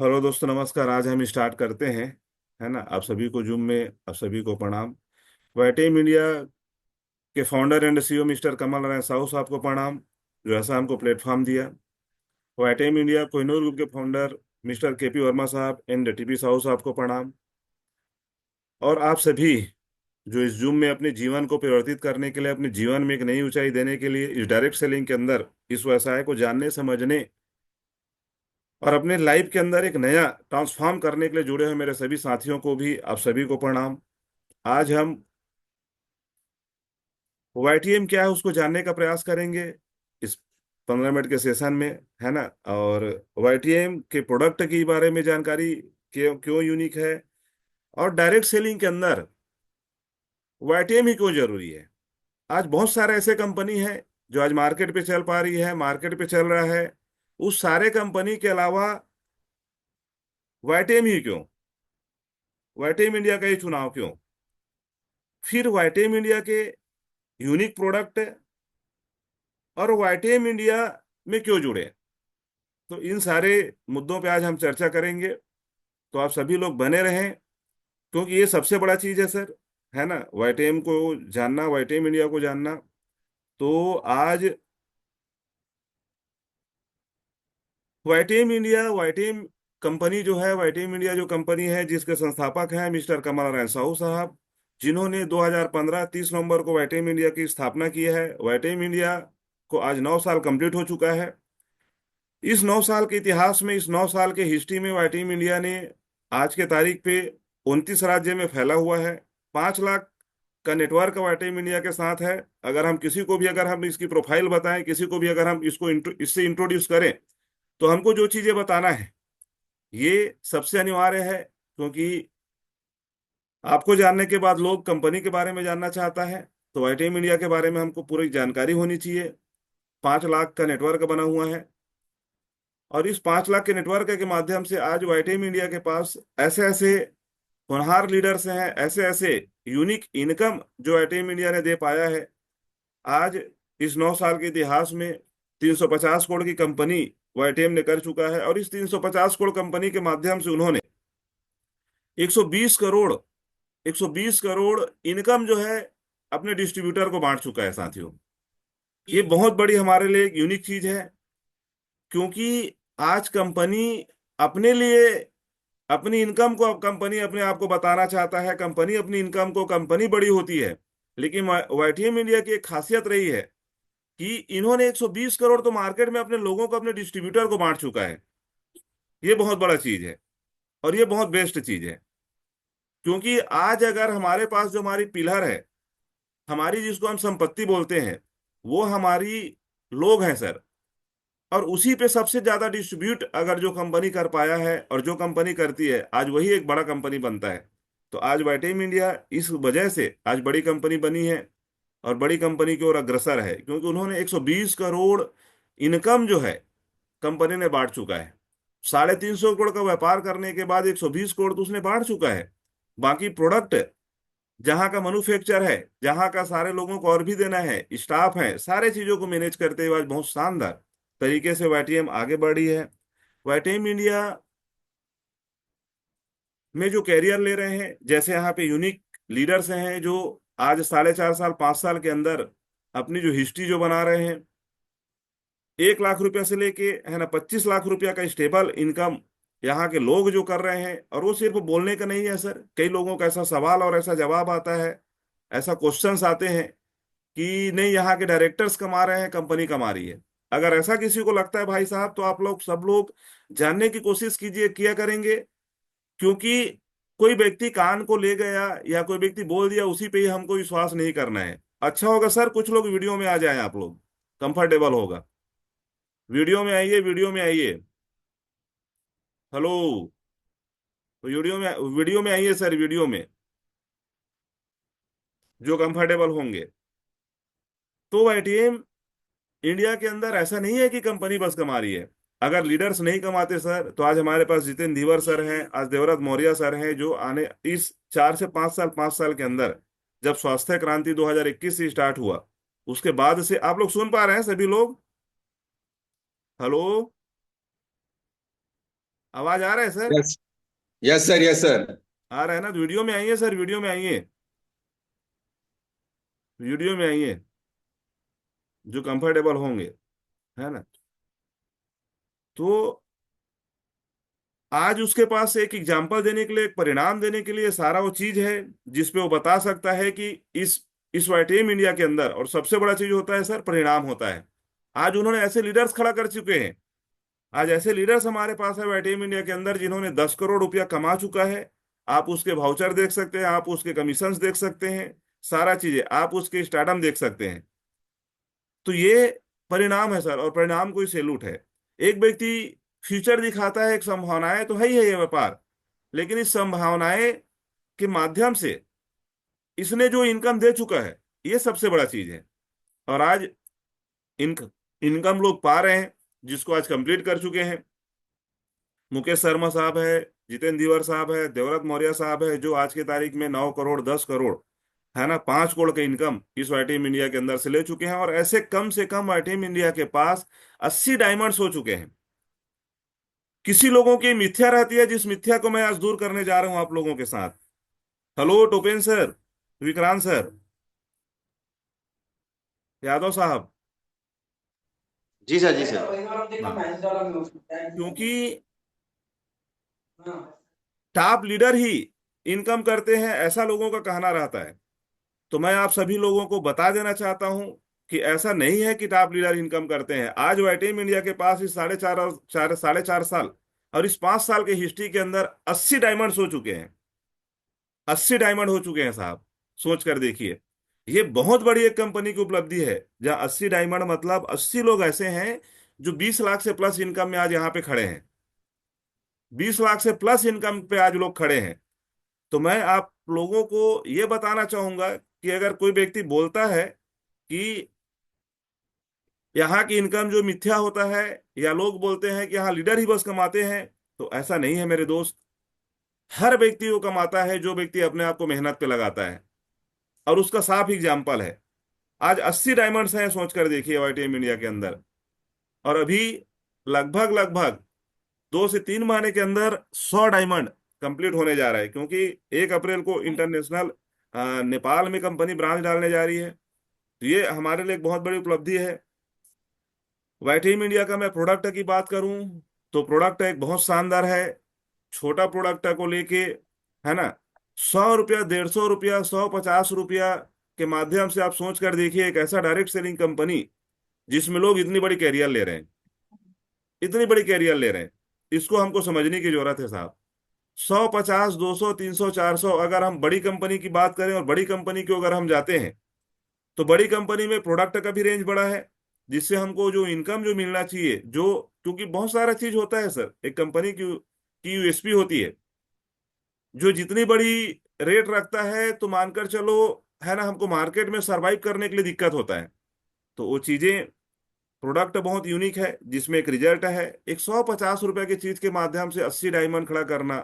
Hello दोस्तों, नमस्कार। आज हम स्टार्ट करते हैं, है ना। आप सभी को जुम में, आप सभी को प्रणाम। वाईटीएम इंडिया के founder and CEO mister Kamal Narayan Sahu साहब को प्रणाम, जो ऐसा हमको प्लेटफॉर्म दिया। वाईटीएम इंडिया कोहिनूर ग्रुप के फाउंडर मिस्टर केपी वर्मा साहब एंड टीपी साहू साहब को प्रणाम। और आप सभी जो इस जूम में अपने जीवन को परिवर्तित करने के लिए, अपने जीवन में एक नई ऊंचाई देने के लिए, इस डायरेक्ट सेलिंग के अंदर इस व्यवसाय को जानने, समझने और अपने लाइफ के अंदर एक नया ट्रांसफॉर्म करने के लिए जुड़े हुए मेरे सभी साथियों को भी, आप सभी को प्रणाम। आज हम वाईटीएम क्या है उसको जानने का प्रयास करेंगे इस 15 मिनट के सेशन में, है ना। और वाईटीएम के प्रोडक्ट के बारे में जानकारी, क्यों क्यों यूनिक है, और डायरेक्ट सेलिंग के अंदर वाईटीएम ही क्यों जरूरी है। आज बहुत सारे ऐसे कंपनी है जो आज मार्केट पे चल पा रही है, मार्केट पे चल रहा है। उस सारे कंपनी के अलावा वाईटीएम ही क्यों, वाईटीएम इंडिया का ही चुनाव क्यों, फिर वाईटीएम इंडिया के यूनिक प्रोडक्ट और वाईटीएम इंडिया में क्यों जुड़े। तो इन सारे मुद्दों पे आज हम चर्चा करेंगे। तो आप सभी लोग बने रहें, क्योंकि ये सबसे बड़ा चीज है सर, है ना। वाईटीएम को जानना, वाईटीएम इंडिया को जानना। तो आज वाईटीएम इंडिया, वाईटीएम कंपनी जो है, वाईटीएम इंडिया जो कंपनी है जिसके संस्थापक हैं मिस्टर कमल नारायण साहू साहब, जिन्होंने 2015 30 नवंबर को वाईटीएम इंडिया की स्थापना की है। वाईटीएम इंडिया को आज 9 साल कंप्लीट हो चुका है। इस 9 साल के इतिहास में, इस 9 साल के हिस्ट्री में वाईटीएम इंडिया ने आज के तारीख पे 29 राज्य में फैला हुआ है। 5 लाख का नेटवर्क वाईटीएम इंडिया के साथ है। अगर हम किसी को भी, अगर हम इसकी प्रोफाइल बताएं, किसी को भी अगर हम इसको इससे इंट्रोड्यूस करें, तो हमको जो चीजें बताना है ये सबसे अनिवार्य है। क्योंकि आपको जानने के बाद लोग कंपनी के बारे में जानना चाहता है, तो वाईटीएम इंडिया के बारे में हमको पूरी जानकारी होनी चाहिए। 5 लाख का नेटवर्क बना हुआ है, और इस 5 लाख के नेटवर्क के माध्यम से आज वाईटीएम इंडिया के पास ऐसे ऐसे होनहार लीडर्स हैं, ऐसे ऐसे यूनिक इनकम जो वाईटीएम इंडिया ने दे पाया है। आज इस 9 साल के इतिहास में 350 करोड़ की कंपनी वाईटीएम ने कर चुका है, और इस 350 करोड़ कंपनी के माध्यम से उन्होंने 120 करोड़ 120 करोड़ इनकम जो है अपने डिस्ट्रीब्यूटर को बांट चुका है साथियों। ये बहुत बड़ी हमारे लिए एक यूनिक चीज है, क्योंकि आज कंपनी अपने लिए, अपनी इनकम को, अब कंपनी अपने आप को बताना चाहता है, कंपनी अपनी इनकम को, कंपनी बड़ी होती है। लेकिन वाईटीएम इंडिया की एक खासियत रही है कि इन्होंने 120 करोड़ तो मार्केट में अपने लोगों को, अपने डिस्ट्रीब्यूटर को बांट चुका है। ये बहुत बड़ा चीज है, और ये बहुत बेस्ट चीज है। क्योंकि आज अगर हमारे पास जो हमारी पिलर है, हमारी जिसको हम संपत्ति बोलते हैं, वो हमारी लोग हैं सर। और उसी पे सबसे ज्यादा डिस्ट्रीब्यूट अगर जो कंपनी कर पाया है, और जो कंपनी करती है, आज वही एक बड़ा कंपनी बनता है। तो आज वाईटीएम इंडिया इस वजह से आज बड़ी कंपनी बनी है, और बड़ी कंपनी की ओर अग्रसर है, क्योंकि उन्होंने 120 करोड़ इनकम जो है कंपनी ने बांट चुका है। 350 करोड़ का व्यापार करने के बाद 120 करोड़ तो उसने बांट चुका है। बाकी प्रोडक्ट, जहां का मैन्युफैक्चर है, जहां का सारे लोगों को और भी देना है, स्टाफ है, सारे चीजों को मैनेज करते हुए आज बहुत शानदार तरीके से वाईटीएम आगे बढ़ी है। वाईटीएम इंडिया में जो कैरियर ले रहे हैं, जैसे यहाँ पे यूनिक लीडर्स हैं जो आज 4.5 साल 5 साल के अंदर अपनी जो हिस्ट्री जो बना रहे हैं, 1 लाख रुपया से लेके, है ना, 25 लाख रुपया का स्टेबल इनकम यहाँ के लोग जो कर रहे हैं। और वो सिर्फ बोलने का नहीं है सर, कई लोगों का ऐसा सवाल और ऐसा जवाब आता है, ऐसा क्वेश्चंस आते हैं कि नहीं, यहाँ के डायरेक्टर्स कमा रहे हैं, कंपनी कमा रही है। अगर ऐसा किसी को लगता है भाई साहब, तो आप लोग सब लोग जानने की कोशिश कीजिए, किया करेंगे। क्योंकि कोई व्यक्ति कान को ले गया या कोई व्यक्ति बोल दिया, उसी पे ही हमको विश्वास नहीं करना है। अच्छा होगा सर कुछ लोग वीडियो में आ जाएं, आप लोग कंफर्टेबल होगा। वीडियो में आइए, वीडियो में आइए। हेलो। तो वीडियो में आइए सर, वीडियो में जो कंफर्टेबल होंगे। तो एटीएम इंडिया के अंदर ऐसा नहीं है कि कंपनी बस कमा रही है। अगर लीडर्स नहीं कमाते सर, तो आज हमारे पास जितेंद्र धीवर सर हैं, आज देवव्रत मौर्य सर हैं, जो आने इस 4 से 5 साल, 5 साल के अंदर, जब स्वास्थ्य क्रांति 2021 से स्टार्ट हुआ, उसके बाद से आप लोग सुन पा रहे हैं सभी लोग। हेलो। आवाज आ रहा है sir? Yes. Yes sir, yes sir. आ रहा है ना? तो वीडियो में आइए सर, वीडियो में आइए, वीडियो में आइए, जो कंफर्टेबल होंगे, है ना? तो आज उसके पास एक एग्जाम्पल देने के लिए, एक परिणाम देने के लिए सारा वो चीज है, जिसपे वो बता सकता है कि इस वाईटीएम इंडिया के अंदर, और सबसे बड़ा चीज होता है सर, परिणाम होता है। आज उन्होंने ऐसे लीडर्स खड़ा कर चुके हैं। आज ऐसे लीडर्स हमारे पास है वाईटीएम इंडिया के अंदर, जिन्होंने 10 करोड़ रुपया कमा चुका है। आप उसके वाउचर देख सकते हैं, आप उसके कमीशंस देख सकते हैं, सारा चीजें, आप उसके स्टार्टअप देख सकते हैं। तो ये परिणाम है सर, और परिणाम को ही सैल्यूट है। एक व्यक्ति फ्यूचर दिखाता है, एक संभावनाएं तो है ही है ये व्यापार, लेकिन इस संभावनाएं के माध्यम से इसने जो इनकम दे चुका है, ये सबसे बड़ा चीज है। और आज इनक, इनकम लोग पा रहे हैं, जिसको आज कंप्लीट कर चुके हैं। मुकेश शर्मा साहब है, जितेंद्र दीवर साहब है, देवव्रत मौर्य साहब है, जो आज की तारीख में 9 करोड़, 10 करोड़, है ना, 5 करोड़ का इनकम इस वाईटीएम इंडिया के अंदर से ले चुके हैं। और ऐसे कम से कम वाईटीएम इंडिया के पास 80 डायमंड्स हो चुके हैं। किसी लोगों की मिथ्या रहती है, जिस मिथ्या को मैं आज दूर करने जा रहा हूं आप लोगों के साथ। Hello Topen sir, Vikrant sir, Yadav साहब। जी सर, जी सर। हाँ, क्योंकि टॉप लीडर ही इनकम करते हैं, ऐसा लोगों का कहना रहता है। तो मैं आप सभी लोगों को बता देना चाहता हूं कि ऐसा नहीं है कि टॉप लीडर इनकम करते हैं। आज वाईटीएम इंडिया के पास इस साढ़े चार साल और इस 5 साल के हिस्ट्री के अंदर 80 डायमंड्स हो चुके हैं। 80 डायमंड हो चुके हैं साहब, सोच कर देखिए। ये बहुत बड़ी एक कंपनी की उपलब्धि है, जहां 80 डायमंड मतलब 80 लोग ऐसे हैं जो 20 लाख से प्लस इनकम में आज यहाँ पे खड़े हैं। 20 लाख से प्लस इनकम पे आज लोग खड़े हैं। तो मैं आप लोगों को ये बताना चाहूंगा कि अगर कोई व्यक्ति बोलता है कि यहाँ की इनकम जो मिथ्या होता है, या लोग बोलते हैं कि यहाँ लीडर ही बस कमाते हैं, तो ऐसा नहीं है मेरे दोस्त। हर व्यक्ति वो कमाता है जो व्यक्ति अपने आप को मेहनत पे लगाता है, और उसका साफ एग्जाम्पल है। आज 80 डायमंड्स हैं, सोच कर देखिए वाईटीएम इंडिया के अंदर। और अभी लगभग लगभग 2 से 3 महीने के अंदर 100 डायमंड कंप्लीट होने जा रहा है, क्योंकि 1 अप्रैल को इंटरनेशनल नेपाल में कंपनी ब्रांच डालने जा रही है। तो ये हमारे लिए एक बहुत बड़ी उपलब्धि है। वाईटीएम इंडिया का मैं प्रोडक्ट की बात करूं, तो प्रोडक्ट एक बहुत शानदार है। छोटा प्रोडक्ट को लेके, है ना, 100 रुपया, 150 रुपया, 150 रुपया के माध्यम से आप सोच कर देखिए, एक ऐसा डायरेक्ट सेलिंग कंपनी जिसमें लोग इतनी बड़ी कैरियर ले रहे हैं, इतनी बड़ी कैरियर ले रहे हैं। इसको हमको समझने की जरूरत है साहब। 150, 200, 300, 400, अगर हम बड़ी कंपनी की बात करें और बड़ी कंपनी को अगर हम जाते हैं, तो बड़ी कंपनी में प्रोडक्ट का भी रेंज बड़ा है, जिससे हमको जो इनकम जो मिलना चाहिए, जो, क्योंकि बहुत सारा चीज होता है सर, एक कंपनी की यूएसपी होती है। जो जितनी बड़ी रेट रखता है, तो मानकर चलो, है ना, हमको मार्केट में सरवाइव करने के लिए दिक्कत होता है। तो वो चीजें, प्रोडक्ट बहुत यूनिक है, जिसमें एक रिजल्ट है। एक 150 रुपए की चीज के माध्यम से 80 डायमंड खड़ा करना,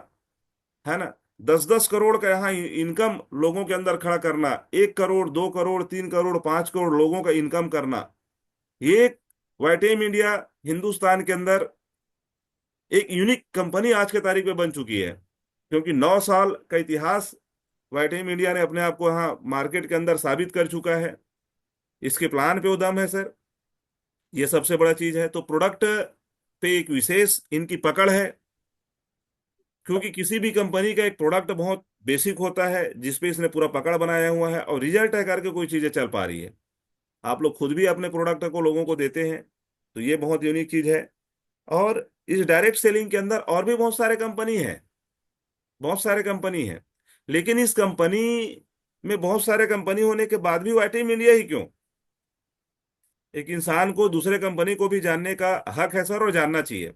है ना, 10-10 करोड़ का यहाँ इनकम लोगों के अंदर खड़ा करना, 1 करोड़, 2 करोड़, 3 करोड़, 5 करोड़ लोगों का इनकम करना, ये वाईटीएम इंडिया हिंदुस्तान के अंदर एक यूनिक कंपनी आज के तारीख में बन चुकी है। क्योंकि 9 साल का इतिहास वाईटीएम इंडिया ने अपने आप को यहाँ मार्केट के अंदर साबित कर चुका है। इसके प्लान पे उदम है सर, ये सबसे बड़ा चीज है। तो प्रोडक्ट पे एक विशेष इनकी पकड़ है, क्योंकि किसी भी कंपनी का एक प्रोडक्ट बहुत बेसिक होता है, जिसपे इसने पूरा पकड़ बनाया हुआ है, और रिजल्ट है करके कोई चीजें चल पा रही है। आप लोग खुद भी अपने प्रोडक्ट को लोगों को देते हैं, तो ये बहुत यूनिक चीज है। और इस डायरेक्ट सेलिंग के अंदर और भी बहुत सारे कंपनी है, बहुत सारे कंपनी है। लेकिन इस कंपनी में बहुत सारे कंपनी होने के बाद भी वाईटीएम इंडिया ही क्यों? एक इंसान को दूसरे कंपनी को भी जानने का हक है सर, और जानना चाहिए।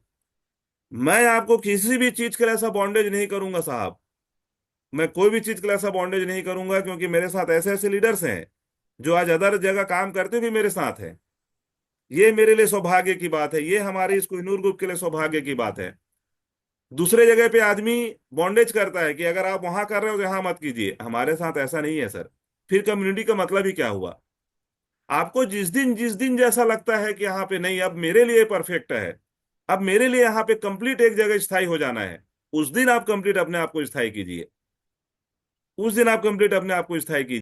मैं आपको किसी भी चीज के लिए ऐसा बॉन्डेज नहीं करूंगा साहब, मैं कोई भी चीज के लिए ऐसा बॉन्डेज नहीं करूंगा, क्योंकि मेरे साथ ऐसे ऐसे लीडर्स हैं जो आज अदर जगह काम करते भी मेरे साथ हैं। ये मेरे लिए सौभाग्य की बात है, ये हमारे इस कोहिनूर ग्रुप के लिए सौभाग्य की बात है। दूसरे जगह पे आदमी बॉन्डेज करता है कि अगर आप वहां कर रहे हो तो यहाँ मत कीजिए, हमारे साथ ऐसा नहीं है सर। फिर कम्युनिटी का मतलब ही क्या हुआ? आपको जिस दिन जैसा लगता है कि यहाँ पे नहीं, अब मेरे लिए परफेक्ट है, अब मेरे लिए यहाँ पे कंप्लीट एक जगह स्थायी हो जाना है। उस दिन आप कंप्लीट अपने आप को स्थायी कीजिए, उस दिन आप कंप्लीट अपने आप को स्थायी कीजिए।